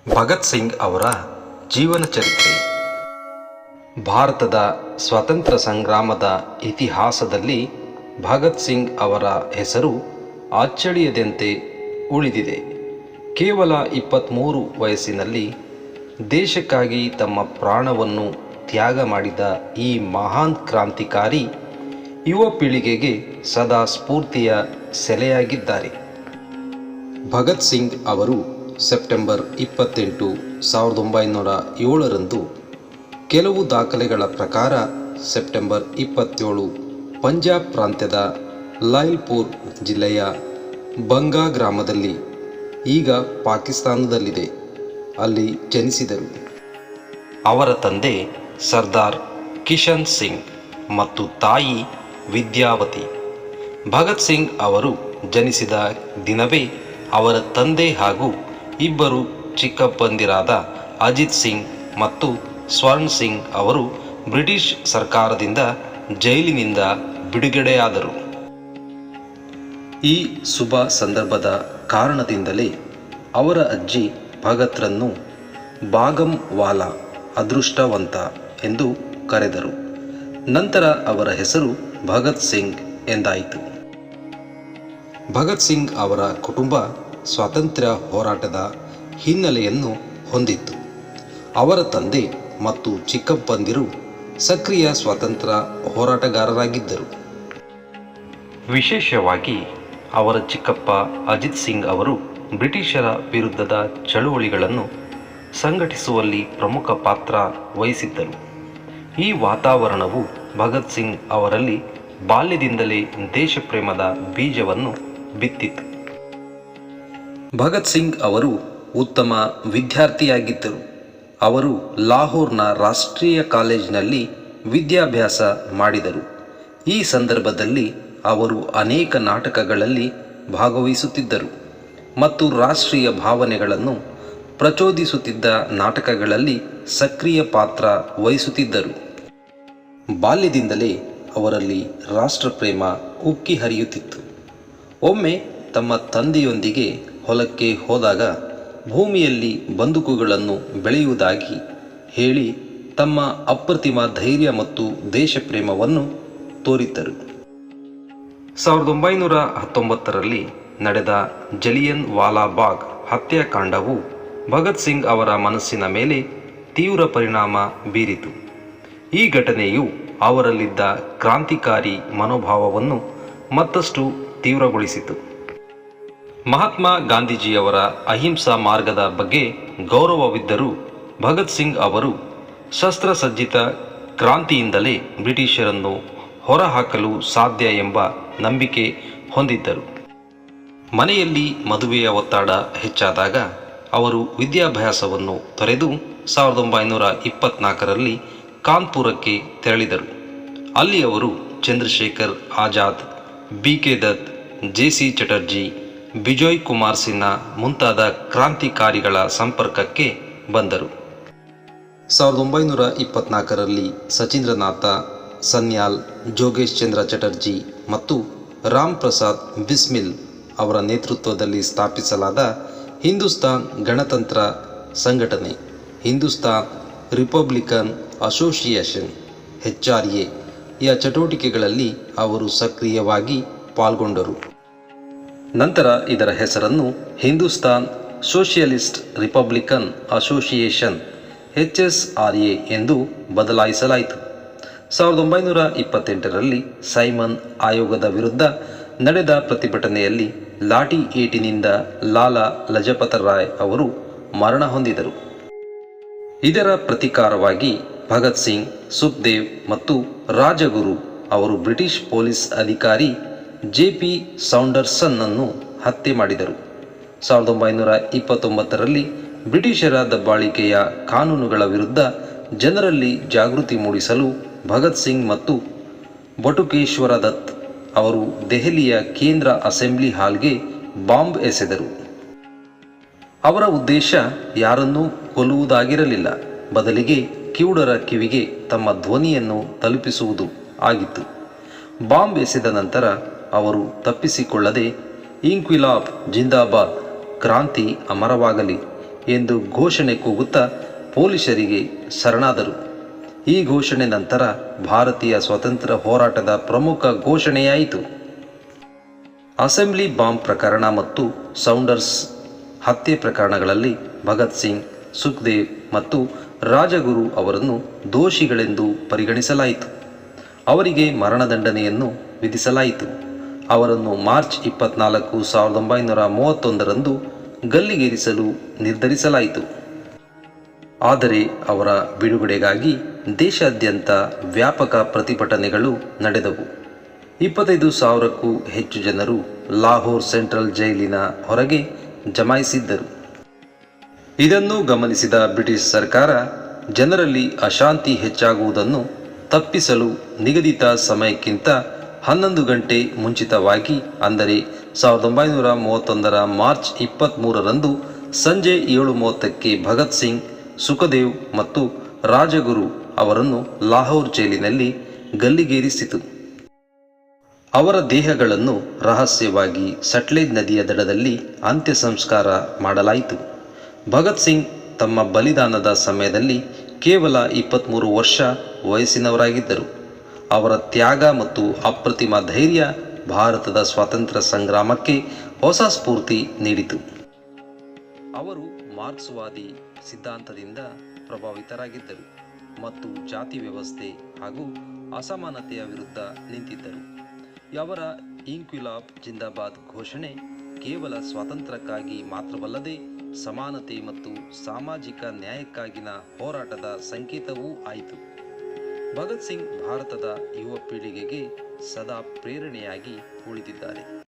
ಭಗತ್ ಸಿಂಗ್ ಅವರ ಜೀವನ ಚರಿತ್ರೆ. ಭಾರತದ ಸ್ವಾತಂತ್ರ್ಯ ಸಂಗ್ರಾಮದ ಇತಿಹಾಸದಲ್ಲಿ ಭಗತ್ ಸಿಂಗ್ ಅವರ ಹೆಸರು ಅಚ್ಚಳಿಯದಂತೆ ಉಳಿದಿದೆ. ಕೇವಲ 23 ವಯಸ್ಸಿನಲ್ಲಿ ದೇಶಕ್ಕಾಗಿ ತಮ್ಮ ಪ್ರಾಣವನ್ನು ತ್ಯಾಗ ಮಾಡಿದ ಈ ಮಹಾನ್ ಕ್ರಾಂತಿಕಾರಿ ಯುವ ಪೀಳಿಗೆಗೆ ಸದಾ ಸ್ಫೂರ್ತಿಯ ಸೆಲೆಯಾಗಿದ್ದಾರೆ. ಭಗತ್ ಸಿಂಗ್ ಅವರು ಸೆಪ್ಟೆಂಬರ್ 28, 1907 ಕೆಲವು ದಾಖಲೆಗಳ ಪ್ರಕಾರ ಸೆಪ್ಟೆಂಬರ್ 27 ಪಂಜಾಬ್ ಪ್ರಾಂತ್ಯದ ಲೈಲ್ಪುರ್ ಜಿಲ್ಲೆಯ ಬಂಗಾ ಗ್ರಾಮದಲ್ಲಿ, ಈಗ ಪಾಕಿಸ್ತಾನದಲ್ಲಿದೆ, ಅಲ್ಲಿ ಜನಿಸಿದರು. ಅವರ ತಂದೆ ಸರ್ದಾರ್ ಕಿಶನ್ ಸಿಂಗ್ ಮತ್ತು ತಾಯಿ ವಿದ್ಯಾವತಿ. ಭಗತ್ ಸಿಂಗ್ ಅವರು ಜನಿಸಿದ ದಿನವೇ ಅವರ ತಂದೆ ಹಾಗೂ ಇಬ್ಬರು ಚಿಕ್ಕಪ್ಪಂದಿರಾದ ಅಜಿತ್ ಸಿಂಗ್ ಮತ್ತು ಸ್ವರ್ಣ್ ಸಿಂಗ್ ಅವರು ಬ್ರಿಟಿಷ್ ಸರ್ಕಾರದಿಂದ ಜೈಲಿನಿಂದ ಬಿಡುಗಡೆಯಾದರು. ಈ ಶುಭ ಸಂದರ್ಭದ ಕಾರಣದಿಂದಲೇ ಅವರ ಅಜ್ಜಿ ಭಗತ್ರನ್ನು ಭಾಗಂ ವಾಲಾ, ಅದೃಷ್ಟವಂತ ಎಂದು ಕರೆದರು. ನಂತರ ಅವರ ಹೆಸರು ಭಗತ್ ಸಿಂಗ್ ಎಂದಾಯಿತು. ಭಗತ್ ಸಿಂಗ್ ಅವರ ಕುಟುಂಬ ಸ್ವಾತಂತ್ರ್ಯ ಹೋರಾಟದ ಹಿನ್ನೆಲೆಯನ್ನು ಹೊಂದಿತ್ತು. ಅವರ ತಂದೆ ಮತ್ತು ಚಿಕ್ಕಪ್ಪಂದಿರು ಸಕ್ರಿಯ ಸ್ವಾತಂತ್ರ್ಯ ಹೋರಾಟಗಾರರಾಗಿದ್ದರು. ವಿಶೇಷವಾಗಿ ಅವರ ಚಿಕ್ಕಪ್ಪ ಅಜಿತ್ ಸಿಂಗ್ ಅವರು ಬ್ರಿಟಿಷರ ವಿರುದ್ಧದ ಚಳುವಳಿಗಳನ್ನು ಸಂಘಟಿಸುವಲ್ಲಿ ಪ್ರಮುಖ ಪಾತ್ರ ವಹಿಸಿದ್ದರು. ಈ ವಾತಾವರಣವು ಭಗತ್ ಸಿಂಗ್ ಅವರಲ್ಲಿ ಬಾಲ್ಯದಿಂದಲೇ ದೇಶಪ್ರೇಮದ ಬೀಜವನ್ನು ಬಿತ್ತಿತು. ಭಗತ್ ಸಿಂಗ್ ಅವರು ಉತ್ತಮ ವಿದ್ಯಾರ್ಥಿಯಾಗಿದ್ದರು. ಅವರು ಲಾಹೋರ್ನ ರಾಷ್ಟ್ರೀಯ ಕಾಲೇಜಿನಲ್ಲಿ ವಿದ್ಯಾಭ್ಯಾಸ ಮಾಡಿದರು. ಈ ಸಂದರ್ಭದಲ್ಲಿ ಅವರು ಅನೇಕ ನಾಟಕಗಳಲ್ಲಿ ಭಾಗವಹಿಸುತ್ತಿದ್ದರು ಮತ್ತು ರಾಷ್ಟ್ರೀಯ ಭಾವನೆಗಳನ್ನು ಪ್ರಚೋದಿಸುತ್ತಿದ್ದ ನಾಟಕಗಳಲ್ಲಿ ಸಕ್ರಿಯ ಪಾತ್ರ ವಹಿಸುತ್ತಿದ್ದರು. ಬಾಲ್ಯದಿಂದಲೇ ಅವರಲ್ಲಿ ರಾಷ್ಟ್ರಪ್ರೇಮ ಉಕ್ಕಿ ಹರಿಯುತ್ತಿತ್ತು. ಒಮ್ಮೆ ತಮ್ಮ ತಂದೆಯೊಂದಿಗೆ ಹೊಲಕ್ಕೆ ಹೋದಾಗ ಭೂಮಿಯಲ್ಲಿ ಬಂದೂಕುಗಳನ್ನು ಬೆಳೆಯುವುದಾಗಿ ಹೇಳಿ ತಮ್ಮ ಅಪ್ರತಿಮ ಧೈರ್ಯ ಮತ್ತು ದೇಶಪ್ರೇಮವನ್ನು ತೋರಿದ್ದರು. 1919 ನಡೆದ ಜಲಿಯನ್ ವಾಲಾಬಾಗ್ ಹತ್ಯಾಕಾಂಡವು ಭಗತ್ ಸಿಂಗ್ ಅವರ ಮನಸ್ಸಿನ ಮೇಲೆ ತೀವ್ರ ಪರಿಣಾಮ ಬೀರಿತು. ಈ ಘಟನೆಯು ಅವರಲ್ಲಿದ್ದ ಕ್ರಾಂತಿಕಾರಿ ಮನೋಭಾವವನ್ನು ಮತ್ತಷ್ಟು ತೀವ್ರಗೊಳಿಸಿತು. ಮಹಾತ್ಮ ಗಾಂಧೀಜಿಯವರ ಅಹಿಂಸಾ ಮಾರ್ಗದ ಬಗ್ಗೆ ಗೌರವವಿದ್ದರೂ ಭಗತ್ ಸಿಂಗ್ ಅವರು ಶಸ್ತ್ರಸಜ್ಜಿತ ಕ್ರಾಂತಿಯಿಂದಲೇ ಬ್ರಿಟಿಷರನ್ನು ಹೊರಹಾಕಲು ಸಾಧ್ಯ ಎಂಬ ನಂಬಿಕೆ ಹೊಂದಿದ್ದರು. ಮನೆಯಲ್ಲಿ ಮದುವೆಯ ಒತ್ತಡ ಹೆಚ್ಚಾದಾಗ ಅವರು ವಿದ್ಯಾಭ್ಯಾಸವನ್ನು ತೊರೆದು 1924 ಕಾನ್ಪುರಕ್ಕೆ ತೆರಳಿದರು. ಅಲ್ಲಿ ಅವರು ಚಂದ್ರಶೇಖರ್ ಆಜಾದ್, ಬಿ.ಕೆ. ದತ್, ಜೆ.ಸಿ. ಚಟರ್ಜಿ, ಬಿಜೋಯ್ ಕುಮಾರ್ ಸಿನ್ಹಾ ಮುಂತಾದ ಕ್ರಾಂತಿಕಾರಿಗಳ ಸಂಪರ್ಕಕ್ಕೆ ಬಂದರು. 1924 ಸಚೀಂದ್ರನಾಥ ಸನ್ಯಾಲ್, ಜೋಗೇಶ್ ಚಂದ್ರ ಚಟರ್ಜಿ ಮತ್ತು ರಾಮ್ ಪ್ರಸಾದ್ ಬಿಸ್ಮಿಲ್ ಅವರ ನೇತೃತ್ವದಲ್ಲಿ ಸ್ಥಾಪಿಸಲಾದ ಹಿಂದೂಸ್ತಾನ್ ಗಣತಂತ್ರ ಸಂಘಟನೆ, ಹಿಂದೂಸ್ತಾನ್ ರಿಪಬ್ಲಿಕನ್ ಅಸೋಸಿಯೇಷನ್ (HRA) ಯ ಚಟುವಟಿಕೆಗಳಲ್ಲಿ ಅವರು ಸಕ್ರಿಯವಾಗಿ ಪಾಲ್ಗೊಂಡರು. ನಂತರ ಇದರ ಹೆಸರನ್ನು Hindustan socialist Republican association (HSRA) ಎಂದು ಬದಲಾಯಿಸಲಾಯಿತು. 1928 ಸೈಮನ್ ಆಯೋಗದ ವಿರುದ್ಧ ನಡೆದ ಪ್ರತಿಭಟನೆಯಲ್ಲಿ ಲಾಠಿ ಏಟಿನಿಂದ ಲಾಲಾ ಲಜಪತ್ ರಾಯ್ ಅವರು ಮರಣ ಹೊಂದಿದರು. ಇದರ ಪ್ರತೀಕಾರವಾಗಿ ಭಗತ್ ಸಿಂಗ್, ಸುಖ್ದೇವ್ ಮತ್ತು ರಾಜಗುರು ಅವರು ಬ್ರಿಟಿಷ್ ಪೊಲೀಸ್ ಅಧಿಕಾರಿ ಜೆ.ಪಿ. ಸೌಂಡರ್ಸನ್ ಅನ್ನು ಹತ್ಯೆ ಮಾಡಿದರು. 1929 ಬ್ರಿಟಿಷರ ದಬ್ಬಾಳಿಕೆಯ ಕಾನೂನುಗಳ ವಿರುದ್ಧ ಜನರಲ್ಲಿ ಜಾಗೃತಿ ಮೂಡಿಸಲು ಭಗತ್ ಸಿಂಗ್ ಮತ್ತು ಬಟುಕೇಶ್ವರ ದತ್ ಅವರು ದೆಹಲಿಯ ಕೇಂದ್ರ ಅಸೆಂಬ್ಲಿ ಹಾಲ್ಗೆ ಬಾಂಬ್ ಎಸೆದರು. ಅವರ ಉದ್ದೇಶ ಯಾರನ್ನೂ ಕೊಲ್ಲುವುದಾಗಿರಲಿಲ್ಲ, ಬದಲಿಗೆ ಕಿವುಡರ ಕಿವಿಗೆ ತಮ್ಮ ಧ್ವನಿಯನ್ನು ತಲುಪಿಸುವುದು ಆಗಿತ್ತು. ಬಾಂಬ್ ಎಸೆದ ನಂತರ ಅವರು ತಪ್ಪಿಸಿಕೊಳ್ಳದೆ ಇನ್ಕ್ವಿಲಾಬ್ ಜಿಂದಾಬಾದ್, ಕ್ರಾಂತಿ ಅಮರವಾಗಲಿ ಎಂದು ಘೋಷಣೆ ಕೂಗುತ್ತಾ ಪೊಲೀಸರಿಗೆ ಶರಣಾದರು. ಈ ಘೋಷಣೆ ನಂತರ ಭಾರತೀಯ ಸ್ವಾತಂತ್ರ್ಯ ಹೋರಾಟದ ಪ್ರಮುಖ ಘೋಷಣೆಯಾಯಿತು. ಅಸೆಂಬ್ಲಿ ಬಾಂಬ್ ಪ್ರಕರಣ ಮತ್ತು ಸೌಂಡರ್ಸ್ ಹತ್ಯೆ ಪ್ರಕರಣಗಳಲ್ಲಿ ಭಗತ್ ಸಿಂಗ್, ಸುಖ್ದೇವ್ ಮತ್ತು ರಾಜಗುರು ಅವರನ್ನು ದೋಷಿಗಳೆಂದು ಪರಿಗಣಿಸಲಾಯಿತು. ಅವರಿಗೆ ಮರಣದಂಡನೆಯನ್ನು ವಿಧಿಸಲಾಯಿತು. ಅವರನ್ನು ಮಾರ್ಚ್ 24, 1931ರಂದು ಗಲ್ಲಿಗೇರಿಸಲು ನಿರ್ಧರಿಸಲಾಯಿತು. ಆದರೆ ಅವರ ಬಿಡುಗಡೆಗಾಗಿ ದೇಶಾದ್ಯಂತ ವ್ಯಾಪಕ ಪ್ರತಿಭಟನೆಗಳು ನಡೆದವು. 25,000ಕ್ಕೂ ಹೆಚ್ಚು ಜನರು ಲಾಹೋರ್ ಸೆಂಟ್ರಲ್ ಜೈಲಿನ ಹೊರಗೆ ಜಮಾಯಿಸಿದ್ದರು. ಇದನ್ನು ಗಮನಿಸಿದ ಬ್ರಿಟಿಷ್ ಸರ್ಕಾರ ಜನರಲ್ಲಿ ಅಶಾಂತಿ ಹೆಚ್ಚಾಗುವುದನ್ನು ತಪ್ಪಿಸಲು ನಿಗದಿತ ಸಮಯಕ್ಕಿಂತ 11 ಗಂಟೆ ಮುಂಚಿತವಾಗಿ, ಅಂದರೆ 1931ರ ಮಾರ್ಚ್ 23ರಂದು ಸಂಜೆ 7:30ಕ್ಕೆ ಭಗತ್ ಸಿಂಗ್, ಸುಖದೇವ್ ಮತ್ತು ರಾಜಗುರು ಅವರನ್ನು ಲಾಹೋರ್ ಜೈಲಿನಲ್ಲಿ ಗಲ್ಲಿಗೇರಿಸಿತು. ಅವರ ದೇಹಗಳನ್ನು ರಹಸ್ಯವಾಗಿ ಸಟ್ಲೇಜ್ ನದಿಯ ದಡದಲ್ಲಿ ಅಂತ್ಯ ಸಂಸ್ಕಾರ ಮಾಡಲಾಯಿತು. ಭಗತ್ ಸಿಂಗ್ ತಮ್ಮ ಬಲಿದಾನದ ಸಮಯದಲ್ಲಿ ಕೇವಲ 23 ವರ್ಷ ವಯಸ್ಸಿನವರಾಗಿದ್ದರು. ಅವರ ತ್ಯಾಗ ಮತ್ತು ಅಪ್ರತಿಮ ಧೈರ್ಯ ಭಾರತದ ಸ್ವಾತಂತ್ರ್ಯ ಸಂಗ್ರಾಮಕ್ಕೆ ಹೊಸ ಸ್ಫೂರ್ತಿ ನೀಡಿತು. ಅವರು ಮಾರ್ಕ್ಸ್ವಾದಿ ಸಿದ್ಧಾಂತದಿಂದ ಪ್ರಭಾವಿತರಾಗಿದ್ದರು ಮತ್ತು ಜಾತಿ ವ್ಯವಸ್ಥೆ ಹಾಗೂ ಅಸಮಾನತೆಯ ವಿರುದ್ಧ ನಿಂತಿದ್ದರು. ಅವರ ಇನ್ಕ್ವಿಲಾಬ್ ಜಿಂದಾಬಾದ್ ಘೋಷಣೆ ಕೇವಲ ಸ್ವಾತಂತ್ರ್ಯಕ್ಕಾಗಿ ಮಾತ್ರವಲ್ಲದೆ ಸಮಾನತೆ ಮತ್ತು ಸಾಮಾಜಿಕ ನ್ಯಾಯಕ್ಕಾಗಿನ ಹೋರಾಟದ ಸಂಕೇತವೂ ಆಯಿತು. ಭಗತ್ ಸಿಂಗ್ ಭಾರತದ ಯುವ ಪೀಳಿಗೆಗೆ ಸದಾ ಪ್ರೇರಣೆಯಾಗಿ ಉಳಿದಿದ್ದಾರೆ.